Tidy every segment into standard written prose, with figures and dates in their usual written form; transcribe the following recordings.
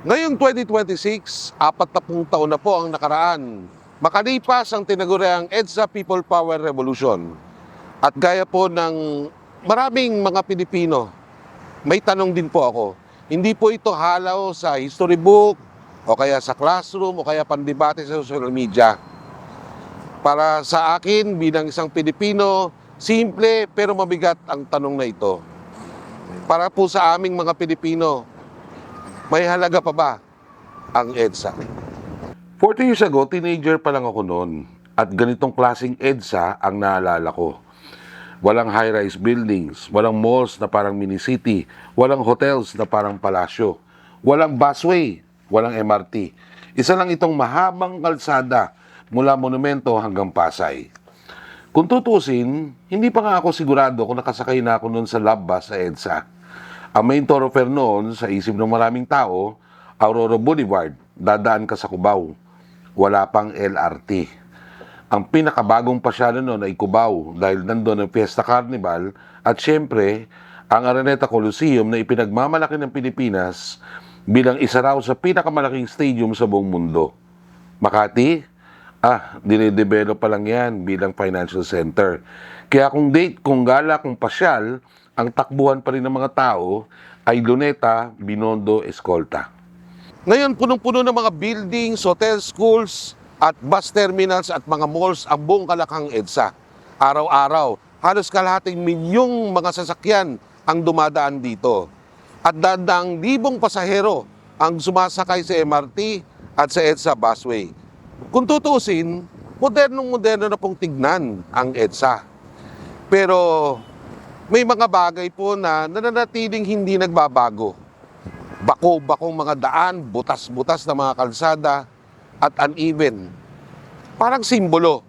Ngayong 2026, 40 taon na po ang nakaraan. Makalipas ang tinaguriang EDSA People Power Revolution. At gaya po ng maraming mga Pilipino, may tanong din po ako. Hindi po ito halaw sa history book, o kaya sa classroom, o kaya pandebate sa social media. Para sa akin, bilang isang Pilipino, simple pero mabigat ang tanong na ito. Para po sa aming mga Pilipino, may halaga pa ba ang EDSA? 40 years ago, teenager pa lang ako noon. At ganitong klaseng EDSA ang naalala ko. Walang high-rise buildings, walang malls na parang mini-city, walang hotels na parang palasyo, walang busway, walang MRT. Isa lang itong mahabang kalsada mula Monumento hanggang Pasay. Kung tutusin, hindi pa nga ako sigurado kung nakasakay na ako noon sa love bus sa EDSA. Ang main thoroughfare noon sa isip ng maraming tao, Aurora Boulevard, dadaan ka sa Cubao. Wala pang LRT. Ang pinakabagong pasyalan noon ay Cubao dahil nandun ang Fiesta Carnival at syempre, ang Araneta Coliseum na ipinagmamalaki ng Pilipinas bilang isa raw sa pinakamalaking stadium sa buong mundo. Makati? Dinidevelop pa lang yan bilang financial center. Kaya kung date, kung gala, kung pasyal, ang takbuhan pa rin ng mga tao ay Luneta, Binondo, Escolta. Ngayon, punong-puno ng mga buildings, hotels, schools, at bus terminals at mga malls ang buong Kalakang EDSA. Araw-araw, halos kalahating milyong mga sasakyan ang dumadaan dito. At daang libong pasahero ang sumasakay sa MRT at sa EDSA busway. Kung tutusin, modernong-moderno na pong tignan ang EDSA. Pero may mga bagay po na nananatiling hindi nagbabago. Bako-bakong mga daan, butas-butas na mga kalsada, at uneven. Parang simbolo.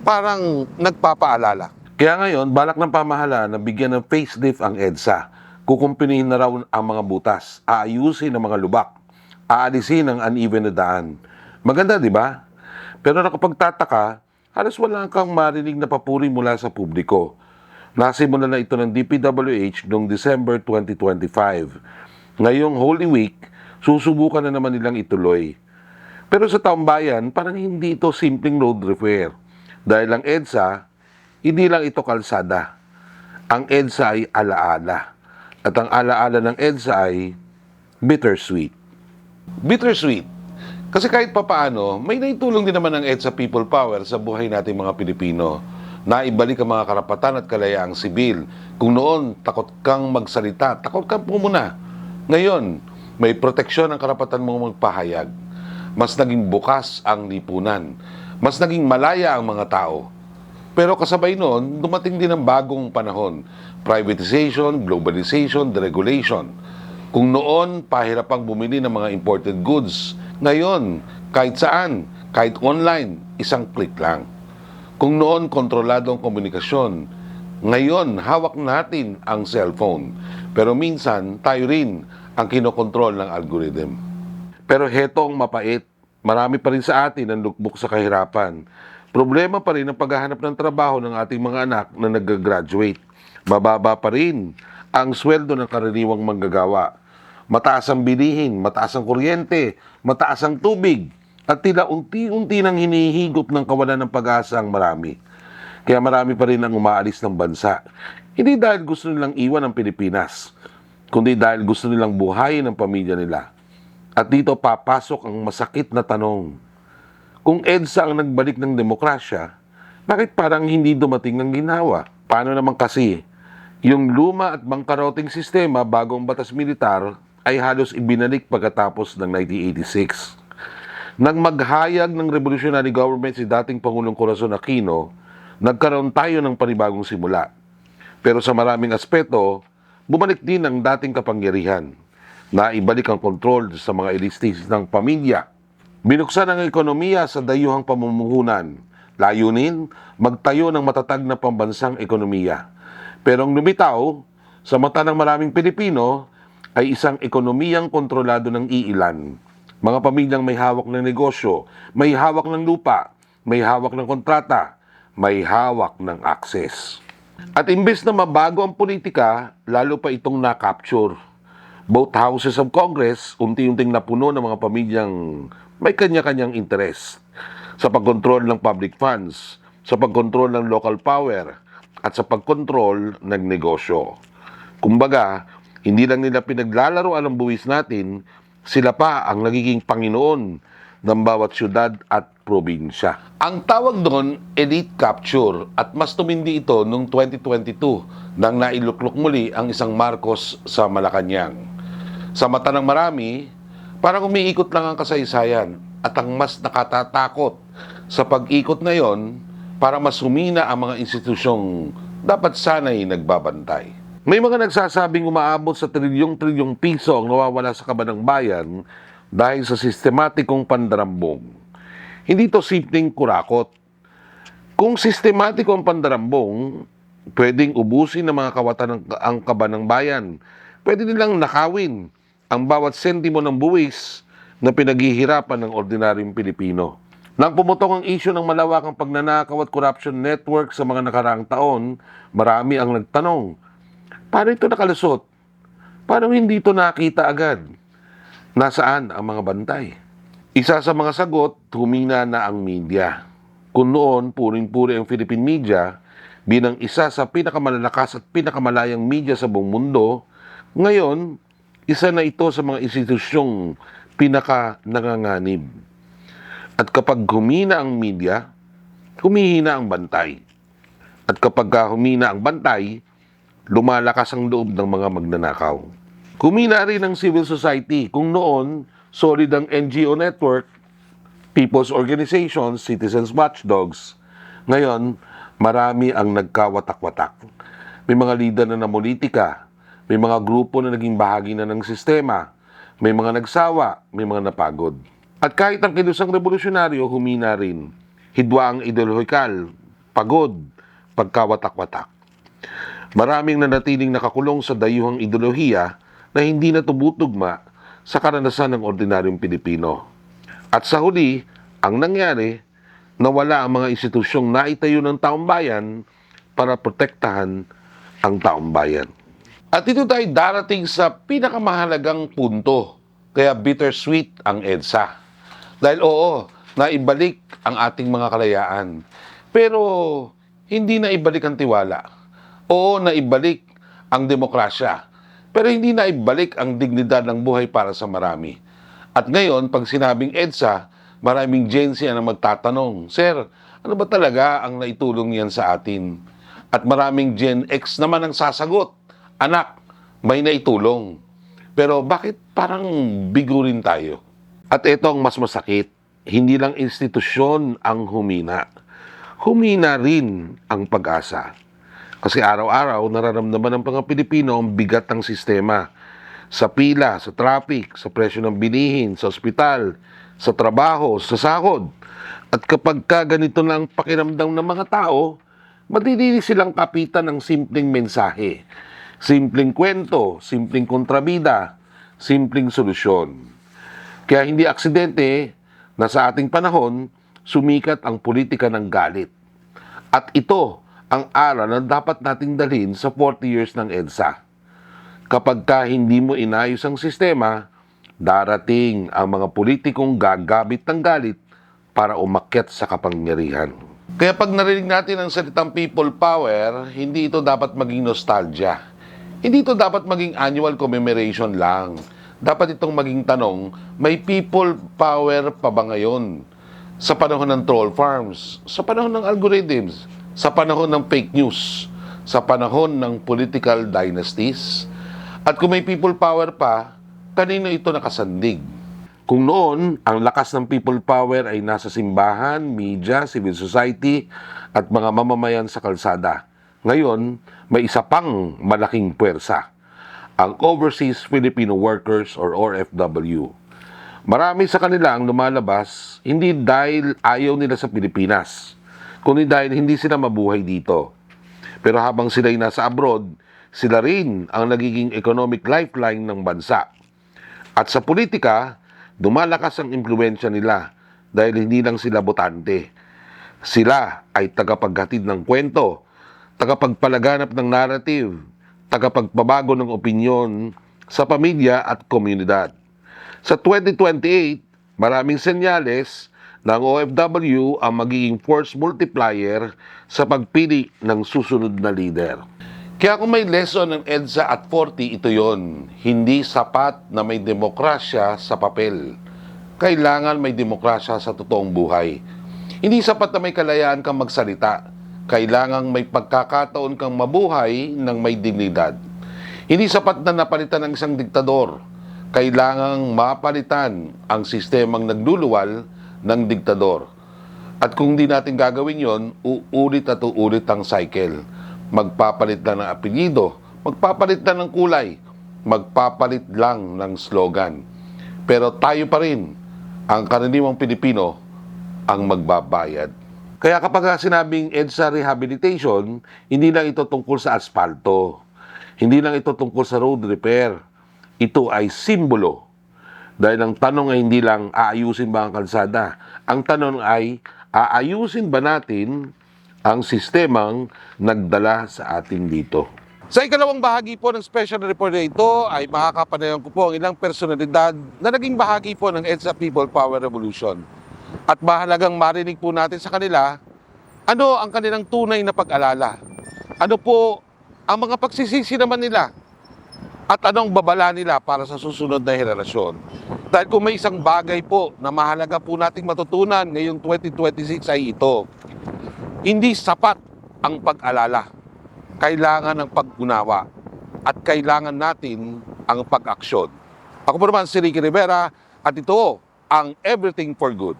Parang nagpapaalala. Kaya ngayon, balak ng pamahalaan na bigyan ng facelift ang EDSA. Kukumpunihin na raw ang mga butas, aayusin ang mga lubak, aalisin ang uneven na daan. Maganda, di ba? Pero nakapagtataka, halos wala kang marinig na papuri mula sa publiko. Nasimula na ito ng DPWH noong December 2025. Ngayong Holy Week, susubukan na naman nilang ituloy. Pero sa taong bayan, parang hindi ito simpleng road repair. Dahil ang EDSA, hindi lang ito kalsada. Ang EDSA ay alaala. At ang alaala ng EDSA ay bittersweet. Bittersweet. Kasi kahit papaano, may naitulong din naman ang EDSA People Power sa buhay nating mga Pilipino. Naibalik ang mga karapatan at kalayaang sibil. Kung noon, takot kang magsalita, takot kang pumuna. Ngayon, may proteksyon ang karapatan mong magpahayag. Mas naging bukas ang lipunan. Mas naging malaya ang mga tao. Pero kasabay noon, dumating din ang bagong panahon. Privatization, globalization, deregulation. Kung noon, pahirap ang bumili ng mga imported goods. Ngayon, kahit saan, kahit online, isang click lang. Kung noon, kontrolado ang komunikasyon. Ngayon, hawak natin ang cellphone. Pero minsan, tayo rin ang kinokontrol ng algorithm. Pero heto ang mapait. Marami pa rin sa atin ang lukbok sa kahirapan. Problema pa rin ang paghahanap ng trabaho ng ating mga anak na nag-graduate. Mababa pa rin ang sweldo ng karaniwang manggagawa. Mataas ang bilihin, mataas ang kuryente, mataas ang tubig, at tila unti-unti nang hinihigop ng kawalan ng pag-asa ang marami. Kaya marami pa rin ang umaalis ng bansa. Hindi dahil gusto nilang iwan ang Pilipinas, kundi dahil gusto nilang buhayin ang pamilya nila. At dito papasok ang masakit na tanong. Kung EDSA ang nagbalik ng demokrasya, bakit parang hindi dumating ng ginhawa? Paano naman kasi yung luma at bangkaroting sistema bagong batas militar ay halos ibinalik pagkatapos ng 1986? Nang maghayag ng revolutionary government si dating Pangulong Corazon Aquino, nagkaroon tayo ng panibagong simula. Pero sa maraming aspeto, bumalik din ang dating kapangyarihan. Naibalik ang kontrol sa mga elistis ng pamilya. Binuksan ang ekonomiya sa dayuhang pamumuhunan. Layunin, magtayo ng matatag na pambansang ekonomiya. Pero ang lumitaw, sa mata ng maraming Pilipino, ay isang ekonomiyang kontrolado ng iilan. Mga pamilyang may hawak ng negosyo, may hawak ng lupa, may hawak ng kontrata, may hawak ng access. At imbes na mabago ang politika, lalo pa itong na-capture. Both houses of Congress, unti-unting napuno ng mga pamilyang may kanya-kanyang interes sa pagkontrol ng public funds, sa pagkontrol ng local power, at sa pagkontrol ng negosyo. Kumbaga, hindi lang nila pinaglalaroan ang buwis natin, sila pa ang nagiging Panginoon ng bawat syudad at probinsya. Ang tawag doon, elite capture, at mas tumindi ito noong 2022 nang nailuklok muli ang isang Marcos sa Malacanang. Sa mata ng marami, parang umiikot lang ang kasaysayan at ang mas nakatatakot sa pag-ikot na yon, para mas humina ang mga institusyong dapat sana'y nagbabantay. May mga nagsasabing umaabot sa trilyong-trilyong piso ang nawawala sa kaban ng bayan dahil sa sistematikong pandarambong. Hindi ito simpleng kurakot. Kung sistematiko ang pandarambong, pwedeng ubusin ng mga kawatan ang kaban ng bayan. Pwede nilang nakawin ang bawat sentimo ng buwis na pinaghihirapan ng ordinaryong Pilipino. Nang pumutong ang isyu ng malawakang pagnanakaw at corruption network sa mga nakaraang taon, marami ang nagtanong, paano ito nakalusot? Paano hindi ito nakita agad? Nasaan ang mga bantay? Isa sa mga sagot, humina na ang media. Kung noon, puring-puri ang Philippine media, bilang isa sa pinakamalalakas at pinakamalayang media sa buong mundo, ngayon, isa na ito sa mga institusyong pinaka-nanganganib. At kapag humina ang media, humihina ang bantay. At kapag humina ang bantay, lumalakas ang loob ng mga magnanakaw. Humina rin ang civil society. Kung noon, solid ang NGO network, people's organizations, citizens watchdogs. Ngayon, marami ang nagkawatak-watak. May mga lider na namulitika, may mga grupo na naging bahagi na ng sistema, may mga nagsawa, may mga napagod. At kahit ang kilusang revolusyonaryo, humina rin. Hidwa ang ideolohikal, pagod, pagkawatak-watak. Maraming nanatiling nakakulong sa dayuhang ideolohiya na hindi na tumutugma sa karanasan ng ordinaryong Pilipino. At sa huli, ang nangyari, nawala ang mga institusyong naitayo ng taong bayan para protektahan ang taong bayan. At ito tayo darating sa pinakamahalagang punto, kaya bittersweet ang EDSA. Dahil oo, naibalik ang ating mga kalayaan. Pero hindi naibalik ang tiwala. Oo, naibalik ang demokrasya. Pero hindi naibalik ang dignidad ng buhay para sa marami. At ngayon, pag sinabing EDSA, maraming Gen Z ang magtatanong, Sir, ano ba talaga ang naitulong yan sa atin? At maraming Gen X naman ang sasagot, Anak, may naitulong. Pero bakit parang bigo rin tayo? At ito ang mas masakit, hindi lang institusyon ang humina. Humina rin ang pag-asa. Kasi araw-araw nararamdaman ng mga Pilipino ang bigat ng sistema. Sa pila, sa traffic, sa presyo ng bilihin, sa ospital, sa trabaho, sa sahod. At kapag ganito na ang pakiramdam ng mga tao, madidili silang kapitan ng simpleng mensahe, simpleng kwento, simpleng kontrabida, simpleng solusyon. Kaya hindi aksidente na sa ating panahon, sumikat ang politika ng galit. At ito ang aral na dapat nating dalhin sa 40 years ng EDSA. Kapag hindi mo inayos ang sistema, darating ang mga politikong gagamit ng galit para umakyat sa kapangyarihan. Kaya pag narinig natin ang salitang people power, hindi ito dapat maging nostalgia. Hindi ito dapat maging annual commemoration lang. Dapat itong maging tanong, may people power pa ba ngayon? Sa panahon ng troll farms, sa panahon ng algorithms, sa panahon ng fake news, sa panahon ng political dynasties? At kung may people power pa, kanino ito nakasandig? Kung noon, ang lakas ng people power ay nasa simbahan, media, civil society, at mga mamamayan sa kalsada. Ngayon, may isa pang malaking puwersa, ang Overseas Filipino Workers or OFW. Marami sa kanila ang lumalabas hindi dahil ayaw nila sa Pilipinas, kundi dahil hindi sila mabuhay dito. Pero habang sila'y nasa abroad, sila rin ang nagiging economic lifeline ng bansa. At sa politika, dumalakas ang impluwensya nila dahil hindi lang sila botante. Sila ay tagapaghatid ng kwento, tagapagpalaganap ng narrative, tagapagpabago ng opinyon, sa pamilya at komunidad. Sa 2028, maraming senyales ng OFW ang magiging force multiplier sa pagpili ng susunod na leader. Kaya kung may lesson ng EDSA at 40, ito yon. Hindi sapat na may demokrasya sa papel. Kailangan may demokrasya sa totoong buhay. Hindi sapat na may kalayaan kang magsalita. Kailangang may pagkakataon kang mabuhay ng may dignidad. Hindi sapat na napalitan ng isang diktador. Kailangang mapalitan ang sistemang nagluluwal ng diktador. At kung di natin gagawin yon, uulit at uulit ang cycle. Magpapalit lang ng apelyido, magpapalit lang ng kulay, magpapalit lang ng slogan. Pero tayo pa rin, ang karaniwang Pilipino, ang magbabayad. Kaya kapag sinabing EDSA rehabilitation, hindi lang ito tungkol sa asfalto. Hindi lang ito tungkol sa road repair. Ito ay simbolo. Dahil ang tanong ay hindi lang aayusin ba ang kalsada. Ang tanong ay aayusin ba natin ang sistemang nagdala sa atin dito. Sa ikalawang bahagi po ng special report na ito ay makakapanayan ko po ang ilang personalidad na naging bahagi po ng EDSA People Power Revolution. At mahalagang marinig po natin sa kanila ano ang kanilang tunay na pag-alala. Ano po ang mga pagsisisi naman nila at anong babala nila para sa susunod na henerasyon. Dahil kung may isang bagay po na mahalaga po nating matutunan ngayong 2026 ay ito. Hindi sapat ang pag-alala. Kailangan ng pag-unawa at kailangan natin ang pag-aksyon. Ako po naman si Ricky Rivera at ito ang Everything for Good.